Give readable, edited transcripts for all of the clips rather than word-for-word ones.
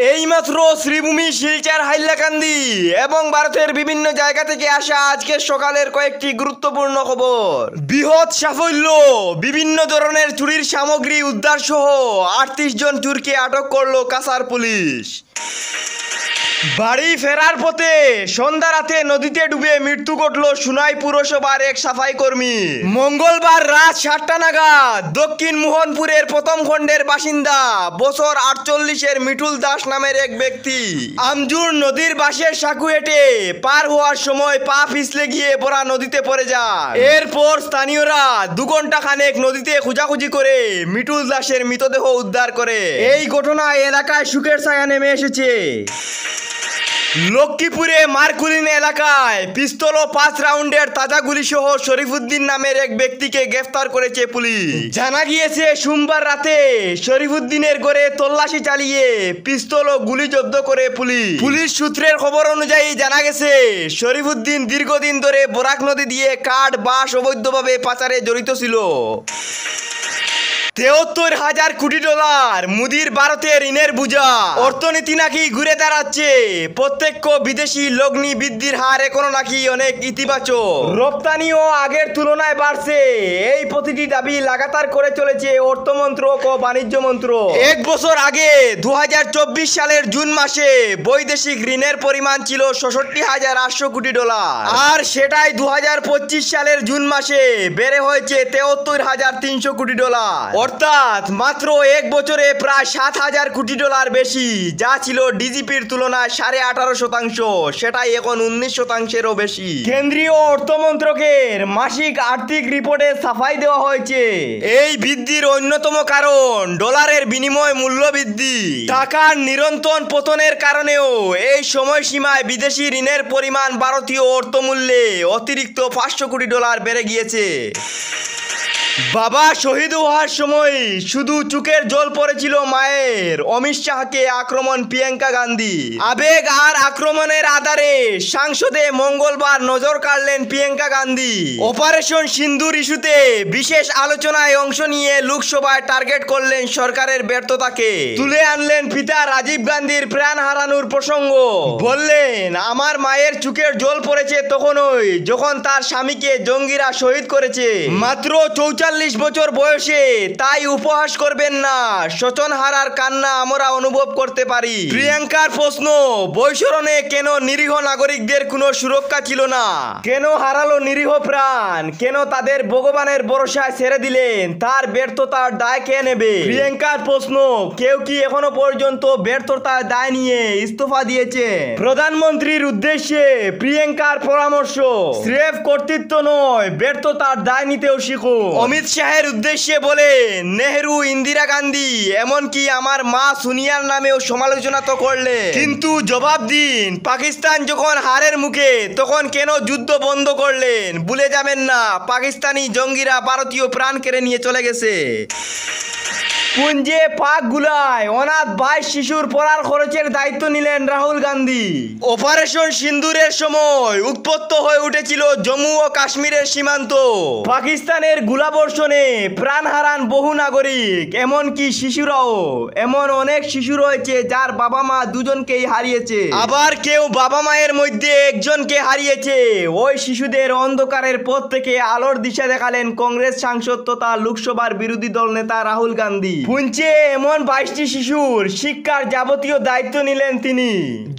এইমাত্র শ্রীভূমি শিলচর হাইলাকান্দি এবং ভারতের বিভিন্ন জায়গা থেকে আসা আজকের সকালের কয়েকটি গুরুত্বপূর্ণ খবর। বৃহৎ সাফল্য, বিভিন্ন ধরনের চুরির সামগ্রী উদ্ধার সহ 38 জন চোরকে আটক করল কাছাড় পুলিশ। বাড়ি ফেরার পথে সন্ধ্যা রাতে নদীতে ডুবে মৃত্যু ঘটল সুনাই পুরসভার এক সাফাই কর্মী। মঙ্গলবার রাত 7টা নাগাদ দক্ষিণ মোহনপুরের প্রথম খণ্ডের বাসিন্দা বছর 48-এর মিঠুল দাস নামের এক ব্যক্তি আমজুর নদীর বাঁশের সাঁকু হেঁটে পার হওয়ার সময় পা পিছলে গিয়ে ভরা নদীতে পড়ে যায়। এরপর স্থানীয়রা 2 ঘন্টা খানেক নদীতে খোঁজাখুঁজি করে মিঠুল দাসের মৃতদেহ উদ্ধার করে। এই ঘটনায় এলাকায় শোকের ছায়া নেমে এসেছে। লক্ষ্মীপুরে মারকুলিন এলাকায় পিস্তল ও 5 রাউন্ডের তাজা গুলি সহ শরীফুদ্দিন নামের এক ব্যক্তিকে গ্রেফতার করেছে পুলিশ। জানা গিয়েছে সোমবার রাতে শরীফুদ্দিনের ঘরে তল্লাশি চালিয়ে পিস্তল ও গুলি জব্দ করে পুলিশ সূত্রের খবর অনুযায়ী জানা গেছে শরীফুদ্দিন দীর্ঘদিন ধরে বরাক নদী দিয়ে কাঠ বাঁশ অবৈধভাবে পাচারে জড়িত ছিল। 73,000 কোটি ডলার মোদির ভারতে ঋণের বোঝা, অর্থনীতি নাকি ঘুরে দাঁড়াচ্ছে, প্রত্যক্ষ বিদেশি লগ্নি বৃদ্ধির হার এখনো নাকি অনেক ইতিবাচক, রপ্তানিও আগের তুলনায় বাড়ছে। এই প্রতিটি দাবি লাগাতার করে চলেছে অর্থমন্ত্রক ও বাণিজ্য মন্ত্রক। 1 বছর আগে 2024 সালের জুন মাসে বৈদেশিক ঋণের পরিমাণ ছিল 66,800 কোটি ডলার, আর সেটাই 2025 সালের জুন মাসে বেড়ে হয়েছে 73,300 কোটি ডলার, অর্থাৎ মাত্র 1 বছরে প্রায় 7,000 কোটি ডলার বেশি, যা ছিল ডিজিপির তুলনায় 18.5%, সেটাই এখন 19%-এরও বেশি। কেন্দ্রীয় অর্থমন্ত্রকের মাসিক আর্থিক রিপোর্টে সাফাই দেওয়া হয়েছে এই বৃদ্ধির অন্যতম কারণ ডলারের বিনিময় মূল্য বৃদ্ধি। টাকার নিরন্তর পতনের কারণেও এই সময়সীমায় বিদেশি ঋণের পরিমাণ ভারতীয় অর্থমূল্যে অতিরিক্ত 500 কোটি ডলার বেড়ে গিয়েছে। বাবা শহীদ হওয়ার সময় শুধু চোখের জল পড়েছিল মায়ের, অমিত শাহকে আক্রমণ প্রিয়াঙ্কা গান্ধী। আবেগ আর আক্রমণের আধারে সংসদে মঙ্গলবার নজর কাড়লেন প্রিয়াঙ্কা গান্ধী। অপারেশন সিন্দুর ইস্যুতে বিশেষ আলোচনায় অংশ নিয়ে লোকসভায় টার্গেট করলেন সরকারের ব্যর্থতাকে, তুলে আনলেন পিতা রাজীব গান্ধীর প্রাণ হারানোর প্রসঙ্গ। বললেন, আমার মায়ের চোখের জল পড়েছে তখনই যখন তার স্বামীকে জঙ্গিরা শহীদ করেছে, মাত্র 44 বছর বয়সে, তাই উপহাস করবেন না, স্বজন হারার কান্না আমরা অনুভব করতে পারি। প্রিয়াঙ্কার প্রশ্ন, বৈশরণে কেন নিরীহ নাগরিকদের কোনো সুরক্ষা ছিল না? কেন হারালো নিরীহ প্রাণ? কেন তাদের ভগবানের ভরসায় ছেড়ে দিলেন? তার ব্যর্থতার দায় কে নেবে? প্রিয়াঙ্কার প্রশ্ন, কেউ কি এখনো পর্যন্ত ব্যর্থতার দায় নিয়ে ইস্তফা দিয়েছে? প্রধানমন্ত্রীর উদ্দেশ্যে প্রিয়াঙ্কার পরামর্শ, স্রেফ কর্তৃত্ব নয়, ব্যর্থতার দায় নিতেও শিখো। অমিত শাহের উদ্দেশ্যে বলে, নেহেরু, ইন্দিরা গান্ধী, এমনকি আমার মা সোনিয়ার নামেও সমালোচনা তো করলে, কিন্তু জবাব দিন, পাকিস্তান যখন হারের মুখে তখন কেন যুদ্ধ বন্ধ করলেন? ভুলে যাবেন না, পাকিস্তানি জঙ্গিরা ভারতীয় প্রাণ কেড়ে নিয়ে চলে গেছে। পুঞ্জে পাক গুলায় অনাথ 22 শিশুর পড়ার খরচের দায়িত্ব নিলেন রাহুল গান্ধী। অপারেশন সিন্দুরের সময় উত্তপ্ত হয়ে উঠেছিল জম্মু ও কাশ্মীরের সীমান্ত। পাকিস্তানের গোলাবর্ষণে প্রাণ হারান বহু নাগরিক, এমনকি শিশুরাও। এমন অনেক শিশু রয়েছে যার বাবা মা দুজনকেই হারিয়েছে, আবার কেউ বাবা মায়ের মধ্যে একজনকে হারিয়েছে। ওই শিশুদের অন্ধকারের পথ থেকে আলোর দিশা দেখালেন কংগ্রেস সাংসদ তথা লোকসভার বিরোধী দল নেতা রাহুল গান্ধী। পুঞ্চে এমন 22টি শিশুর শিক্ষার যাবতীয় দায়িত্ব নিলেন তিনি।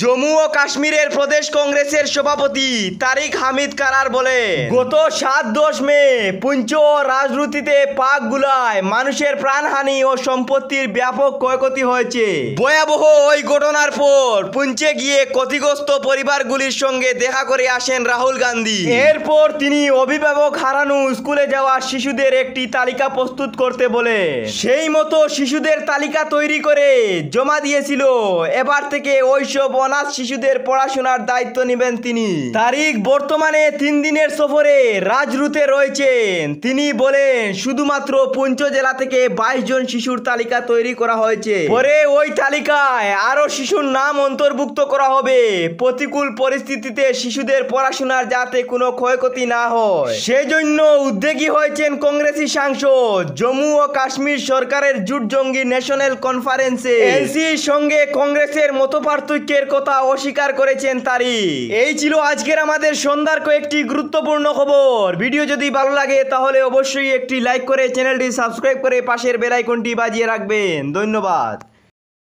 জম্মু ও কাশ্মীরের প্রদেশ কংগ্রেসের সভাপতি তারিক হামিদ কারার বলে, গত 7-10 মে পুঞ্চ রাজরুতিতে পাক গুলায় মানুষের প্রাণহানি ও সম্পত্তির ব্যাপক ক্ষয়ক্ষতি হয়েছে। ভয়াবহ ওই ঘটনার পর পুঞ্চে গিয়ে ক্ষতিগ্রস্ত পরিবারগুলির সঙ্গে দেখা করে আসেন রাহুল গান্ধী। এরপর তিনি অভিভাবক হারানো স্কুলে যাওয়া শিশুদের একটি তালিকা প্রস্তুত করতে বলে সেই মতো শিশুদের তালিকা তৈরি করে জমা দিয়েছিল। এবার থেকে ওইসব অনাথ শিশুদের পড়াশোনার দায়িত্ব নেবেন তিনি। তারিক বর্তমানে 3 দিনের সফরে রাজরুতে রয়েছেন। তিনি বলেন, শুধুমাত্র পুঞ্চ জেলা থেকে 22 জন শিশুর তালিকা তৈরি করা হয়েছে। পরে ওই তালিকায় আরো শিশুর নাম অন্তর্ভুক্ত করা হবে। প্রতিকূল পরিস্থিতিতে শিশুদের পড়াশোনার যাতে কোনো ক্ষয়ক্ষতি না হয়, সেজন্য উদ্যোগী হয়েছেন কংগ্রেসী সাংসদ। জম্মু ও কাশ্মীর সরকারের জোট জঙ্গি ন্যাশনাল কনফারেন্সে এনসির সঙ্গে কংগ্রেসের মতপার্থক্যের কথা অস্বীকার করেছেন তারিক। এই ছিল আজকের আমাদের সন্ধ্যার কয়েকটি গুরুত্বপূর্ণ খবর। ভিডিও যদি ভালো লাগে তাহলে অবশ্যই একটি লাইক করে চ্যানেলটি সাবস্ক্রাইব করে পাশের বেল আইকনটি বাজিয়ে রাখবেন। ধন্যবাদ।